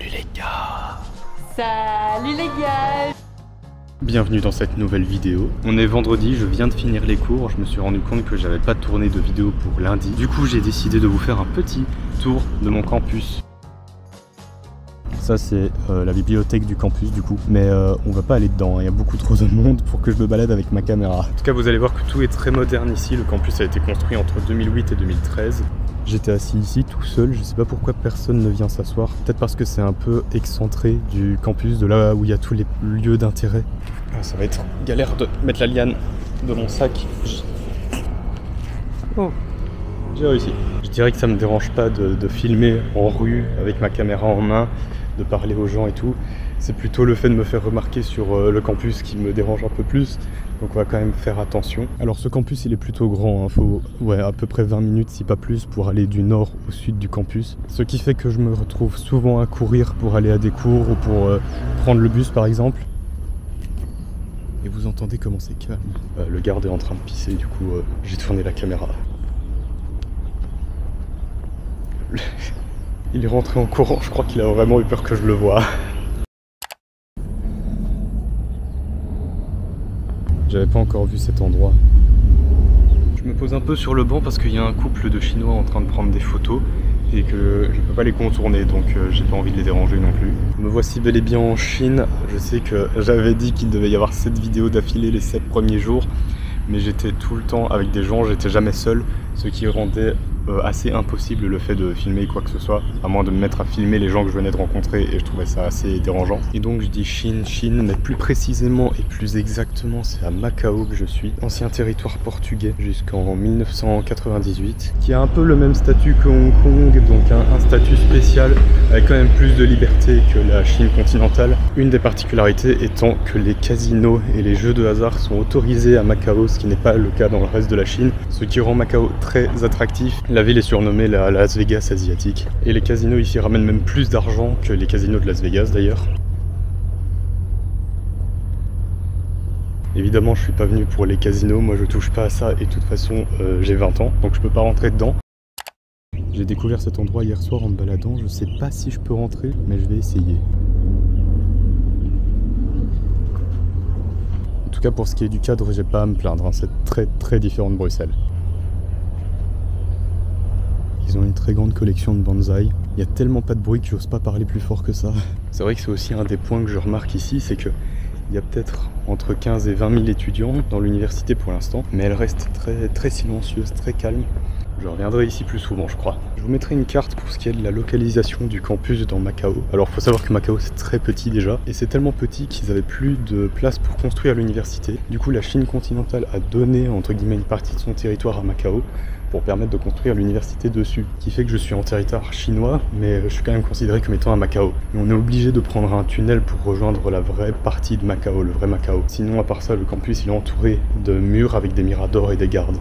Salut les gars. Salut les gars. Bienvenue dans cette nouvelle vidéo. On est vendredi, je viens de finir les cours, je me suis rendu compte que j'avais pas tourné de vidéo pour lundi. Du coup j'ai décidé de vous faire un petit tour de mon campus. Ça c'est la bibliothèque du campus du coup, mais on va pas aller dedans, il y a beaucoup trop de monde pour que je me balade avec ma caméra. En tout cas vous allez voir que tout est très moderne ici, le campus a été construit entre 2008 et 2013. J'étais assis ici tout seul, je sais pas pourquoi personne ne vient s'asseoir, peut-être parce que c'est un peu excentré du campus, de là où il y a tous les lieux d'intérêt. Ah, ça va être galère de mettre la liane de mon sac. Oh, j'ai réussi. Je dirais que ça me dérange pas de filmer en rue avec ma caméra en main, de parler aux gens et tout. C'est plutôt le fait de me faire remarquer sur le campus qui me dérange un peu plus. Donc on va quand même faire attention. Alors ce campus il est plutôt grand, hein. Faut à peu près 20 minutes si pas plus pour aller du nord au sud du campus. Ce qui fait que je me retrouve souvent à courir pour aller à des cours ou pour prendre le bus par exemple. Et vous entendez comment c'est calme. Le garde est en train de pisser, du coup j'ai tourné la caméra. Il est rentré en courant, je crois qu'il a vraiment eu peur que je le voie. J'avais pas encore vu cet endroit. Je me pose un peu sur le banc parce qu'il y a un couple de Chinois en train de prendre des photos et que je peux pas les contourner, donc j'ai pas envie de les déranger non plus. Me voici bel et bien en Chine. Je sais que j'avais dit qu'il devait y avoir 7 vidéos d'affilée les 7 premiers jours, mais j'étais tout le temps avec des gens, j'étais jamais seul, ce qui rendait assez impossible le fait de filmer quoi que ce soit, à moins de me mettre à filmer les gens que je venais de rencontrer, et je trouvais ça assez dérangeant. Et donc je dis Chine, mais plus précisément et plus exactement c'est à Macao que je suis, ancien territoire portugais jusqu'en 1998, qui a un peu le même statut que Hong Kong, donc un statut spécial avec quand même plus de liberté que la Chine continentale. Une des particularités étant que les casinos et les jeux de hasard sont autorisés à Macao, ce qui n'est pas le cas dans le reste de la Chine, ce qui rend Macao très attractif. La ville est surnommée la Las Vegas asiatique. Et les casinos ici ramènent même plus d'argent que les casinos de Las Vegas d'ailleurs. Évidemment je suis pas venu pour les casinos, moi je touche pas à ça et de toute façon j'ai 20 ans donc je peux pas rentrer dedans. J'ai découvert cet endroit hier soir en me baladant, je sais pas si je peux rentrer mais je vais essayer. En tout cas pour ce qui est du cadre j'ai pas à me plaindre, hein. C'est très différent de Bruxelles. Ils ont une très grande collection de bonsaï. Il y a tellement pas de bruit que j'ose pas parler plus fort que ça. C'est vrai que c'est aussi un des points que je remarque ici, c'est que il y a peut-être entre 15 et 20 000 étudiants dans l'université pour l'instant, mais elle reste très silencieuse, très calme. Je reviendrai ici plus souvent, je crois. Je vous mettrai une carte pour ce qui est de la localisation du campus dans Macao. Alors, faut savoir que Macao, c'est très petit déjà, et c'est tellement petit qu'ils avaient plus de place pour construire l'université. Du coup, la Chine continentale a donné, entre guillemets, une partie de son territoire à Macao pour permettre de construire l'université dessus. Ce qui fait que je suis en territoire chinois, mais je suis quand même considéré comme étant à Macao. Et on est obligé de prendre un tunnel pour rejoindre la vraie partie de Macao, le vrai Macao. Sinon, à part ça, le campus, il est entouré de murs avec des miradors et des gardes.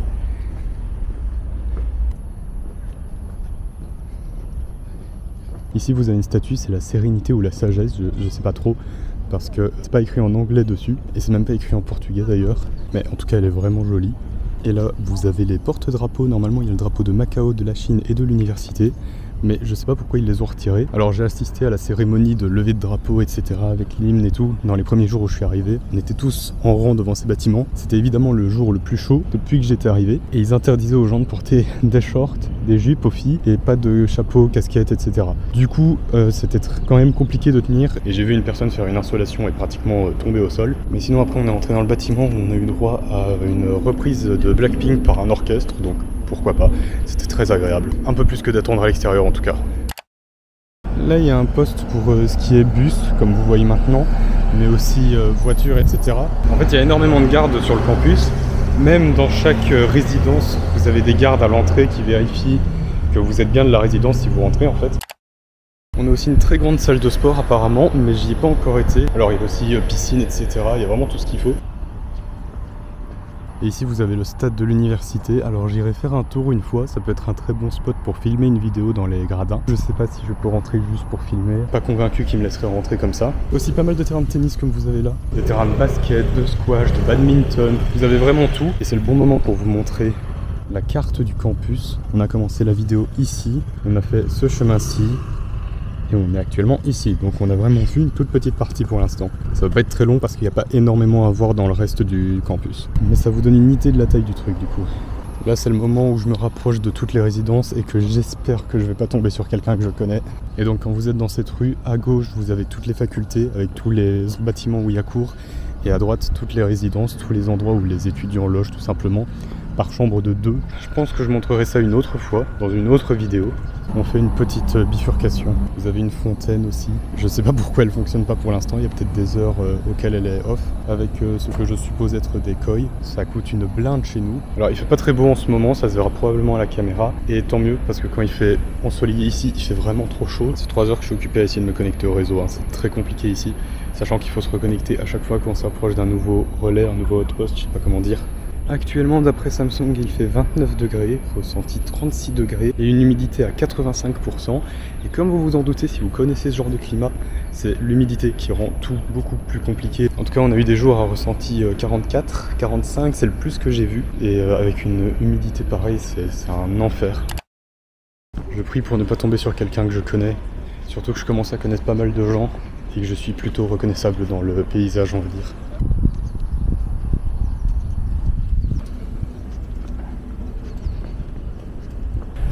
Ici vous avez une statue, c'est la sérénité ou la sagesse, je sais pas trop, parce que c'est pas écrit en anglais dessus, et c'est même pas écrit en portugais d'ailleurs, mais en tout cas elle est vraiment jolie. Et là vous avez les porte-drapeaux, normalement il y a le drapeau de Macao, de la Chine et de l'université, mais je sais pas pourquoi ils les ont retirés. Alors j'ai assisté à la cérémonie de levée de drapeau, etc. avec l'hymne et tout, dans les premiers jours où je suis arrivé. On était tous en rang devant ces bâtiments. C'était évidemment le jour le plus chaud depuis que j'étais arrivé. Et ils interdisaient aux gens de porter des shorts, des jupes aux filles, et pas de chapeau, casquette, etc. Du coup, c'était quand même compliqué de tenir. Et j'ai vu une personne faire une insolation et pratiquement tomber au sol. Mais sinon après on est entré dans le bâtiment où on a eu droit à une reprise de Blackpink par un orchestre, donc pourquoi pas, c'était très agréable. Un peu plus que d'attendre à l'extérieur en tout cas. Là il y a un poste pour ce qui est bus, comme vous voyez maintenant, mais aussi voiture, etc. En fait il y a énormément de gardes sur le campus. Même dans chaque résidence, vous avez des gardes à l'entrée qui vérifient que vous êtes bien de la résidence si vous rentrez en fait. On a aussi une très grande salle de sport apparemment, mais j'y ai pas encore été. Alors il y a aussi piscine, etc. Il y a vraiment tout ce qu'il faut. Et ici vous avez le stade de l'université, alors j'irai faire un tour une fois, ça peut être un très bon spot pour filmer une vidéo dans les gradins. Je sais pas si je peux rentrer juste pour filmer, pas convaincu qu'ils me laisseraient rentrer comme ça. Aussi pas mal de terrains de tennis comme vous avez là, des terrains de basket, de squash, de badminton, vous avez vraiment tout. Et c'est le bon moment pour vous montrer la carte du campus. On a commencé la vidéo ici, on a fait ce chemin-ci, Et on est actuellement ici, donc on a vraiment vu une toute petite partie pour l'instant. Ça va pas être très long parce qu'il n'y a pas énormément à voir dans le reste du campus. Mais ça vous donne une idée de la taille du truc du coup. Là c'est le moment où je me rapproche de toutes les résidences et que j'espère que je vais pas tomber sur quelqu'un que je connais. Et donc quand vous êtes dans cette rue, à gauche vous avez toutes les facultés avec tous les bâtiments où il y a cours. Et à droite toutes les résidences, tous les endroits où les étudiants logent tout simplement. Par chambre de 2. Je pense que je montrerai ça une autre fois, dans une autre vidéo. On fait une petite bifurcation. Vous avez une fontaine aussi. Je sais pas pourquoi elle fonctionne pas pour l'instant. Il y a peut-être des heures auxquelles elle est off. Avec ce que je suppose être des koi. Ça coûte une blinde chez nous. Alors il fait pas très beau en ce moment, ça se verra probablement à la caméra. Et tant mieux, parce que quand il fait ensoleillé ici, il fait vraiment trop chaud. C'est 3 heures que je suis occupé à essayer de me connecter au réseau. Hein. C'est très compliqué ici. Sachant qu'il faut se reconnecter à chaque fois qu'on s'approche d'un nouveau relais, un nouveau outpost, je sais pas comment dire. Actuellement, d'après Samsung, il fait 29 degrés, ressenti 36 degrés et une humidité à 85%. Et comme vous vous en doutez, si vous connaissez ce genre de climat, c'est l'humidité qui rend tout beaucoup plus compliqué. En tout cas, on a eu des jours à ressenti 44, 45, c'est le plus que j'ai vu. Et avec une humidité pareille, c'est un enfer. Je prie pour ne pas tomber sur quelqu'un que je connais, surtout que je commence à connaître pas mal de gens et que je suis plutôt reconnaissable dans le paysage, on va dire.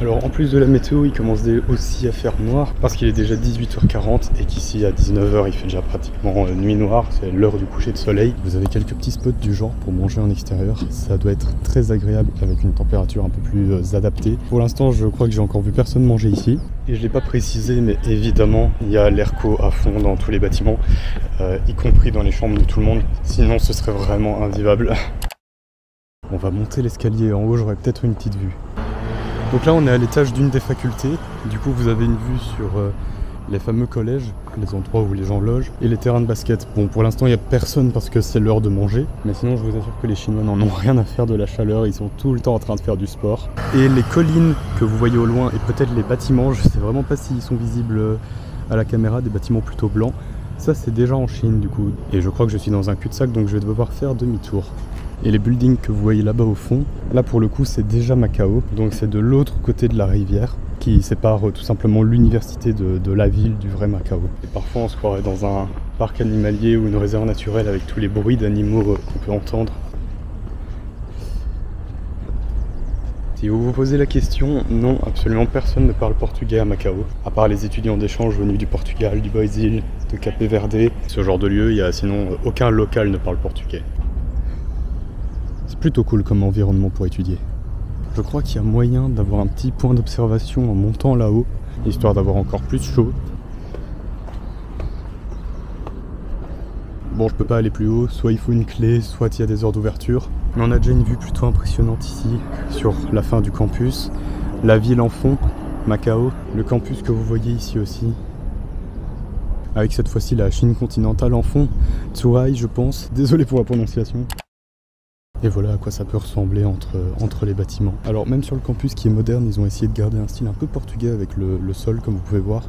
Alors en plus de la météo, il commence aussi à faire noir parce qu'il est déjà 18h40 et qu'ici à 19h il fait déjà pratiquement nuit noire, c'est l'heure du coucher de soleil. Vous avez quelques petits spots du genre pour manger en extérieur, ça doit être très agréable avec une température un peu plus adaptée. Pour l'instant je crois que j'ai encore vu personne manger ici et je l'ai pas précisé mais évidemment il y a l'airco à fond dans tous les bâtiments, y compris dans les chambres de tout le monde, sinon ce serait vraiment invivable. On va monter l'escalier, en haut j'aurai peut-être une petite vue. Donc là on est à l'étage d'une des facultés, du coup vous avez une vue sur les fameux collèges, les endroits où les gens logent, et les terrains de basket. Bon pour l'instant il n'y a personne parce que c'est l'heure de manger, mais sinon je vous assure que les Chinois n'en ont rien à faire de la chaleur, ils sont tout le temps en train de faire du sport. Et les collines que vous voyez au loin et peut-être les bâtiments, je sais vraiment pas s'ils sont visibles à la caméra, des bâtiments plutôt blancs, ça c'est déjà en Chine du coup. Et je crois que je suis dans un cul-de-sac donc je vais devoir faire demi-tour. Et les buildings que vous voyez là-bas au fond, là pour le coup c'est déjà Macao, donc c'est de l'autre côté de la rivière qui sépare tout simplement l'université de la ville du vrai Macao. Et parfois on se croirait dans un parc animalier ou une réserve naturelle avec tous les bruits d'animaux qu'on peut entendre. Si vous vous posez la question, non, absolument personne ne parle portugais à Macao, à part les étudiants d'échange venus du Portugal, du Brésil, de Cape Verde, ce genre de lieu, il y a sinon aucun local ne parle portugais. C'est plutôt cool comme environnement pour étudier. Je crois qu'il y a moyen d'avoir un petit point d'observation en montant là-haut, histoire d'avoir encore plus chaud. Bon, je peux pas aller plus haut, soit il faut une clé, soit il y a des heures d'ouverture. Mais on a déjà une vue plutôt impressionnante ici, sur la fin du campus. La ville en fond, Macao, le campus que vous voyez ici aussi. Avec cette fois-ci la Chine continentale en fond, Zhuhai je pense, désolé pour la prononciation. Et voilà à quoi ça peut ressembler entre les bâtiments. Alors même sur le campus qui est moderne, ils ont essayé de garder un style un peu portugais avec le sol comme vous pouvez voir.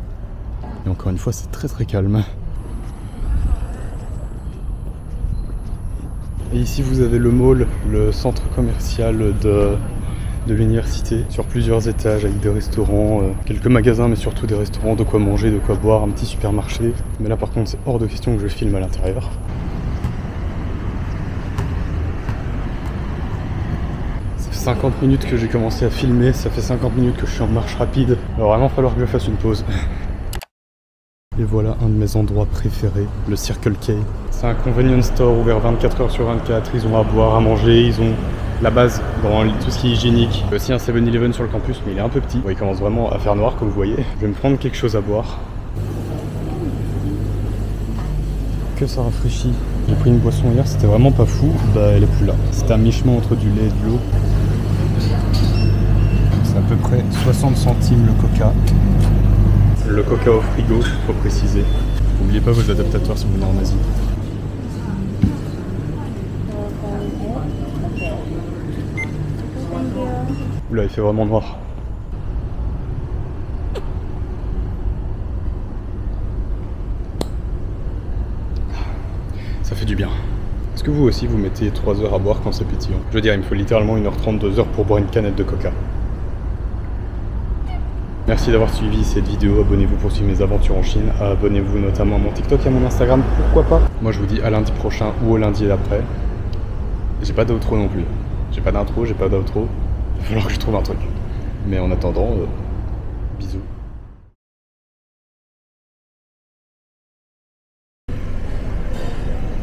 Et encore une fois c'est très très calme. Et ici vous avez le mall, le centre commercial de l'université, sur plusieurs étages avec des restaurants, quelques magasins mais surtout des restaurants, de quoi manger, de quoi boire, un petit supermarché. Mais là par contre c'est hors de question que je filme à l'intérieur. Ça fait 50 minutes que j'ai commencé à filmer, ça fait 50 minutes que je suis en marche rapide. Il va vraiment falloir que je fasse une pause. Et voilà un de mes endroits préférés, le Circle K. C'est un convenience store ouvert 24 h sur 24, ils ont à boire, à manger, ils ont la base dans tout ce qui est hygiénique. Il y a aussi un 7-Eleven sur le campus, mais il est un peu petit. Bon, il commence vraiment à faire noir comme vous voyez. Je vais me prendre quelque chose à boire. Que ça rafraîchit. J'ai pris une boisson hier, c'était vraiment pas fou. Bah elle est plus là. C'était un mi-chemin entre du lait et de l'eau. C'est à peu près 60 centimes le coca. Le coca au frigo, faut préciser. N'oubliez pas vos adaptateurs si vous venez en Asie. Oula, il fait vraiment noir. Ça fait du bien. Est-ce que vous aussi vous mettez 3 heures à boire quand c'est pétillant? Je veux dire, il me faut littéralement 1h30, 2 heures pour boire une canette de coca. Merci d'avoir suivi cette vidéo, abonnez-vous pour suivre mes aventures en Chine, abonnez-vous notamment à mon TikTok et à mon Instagram, pourquoi pas. Moi je vous dis à lundi prochain ou au lundi d'après. J'ai pas d'outro non plus, j'ai pas d'intro, j'ai pas d'outro, il va falloir que je trouve un truc. Mais en attendant, bisous.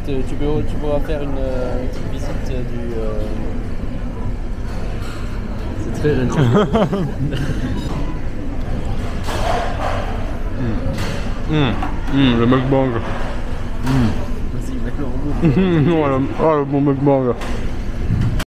Tu pourras faire une petite visite du... C'est très gentil. Le mukbang. Vas-y, mets-le en boucle. Oh le bon mukbang.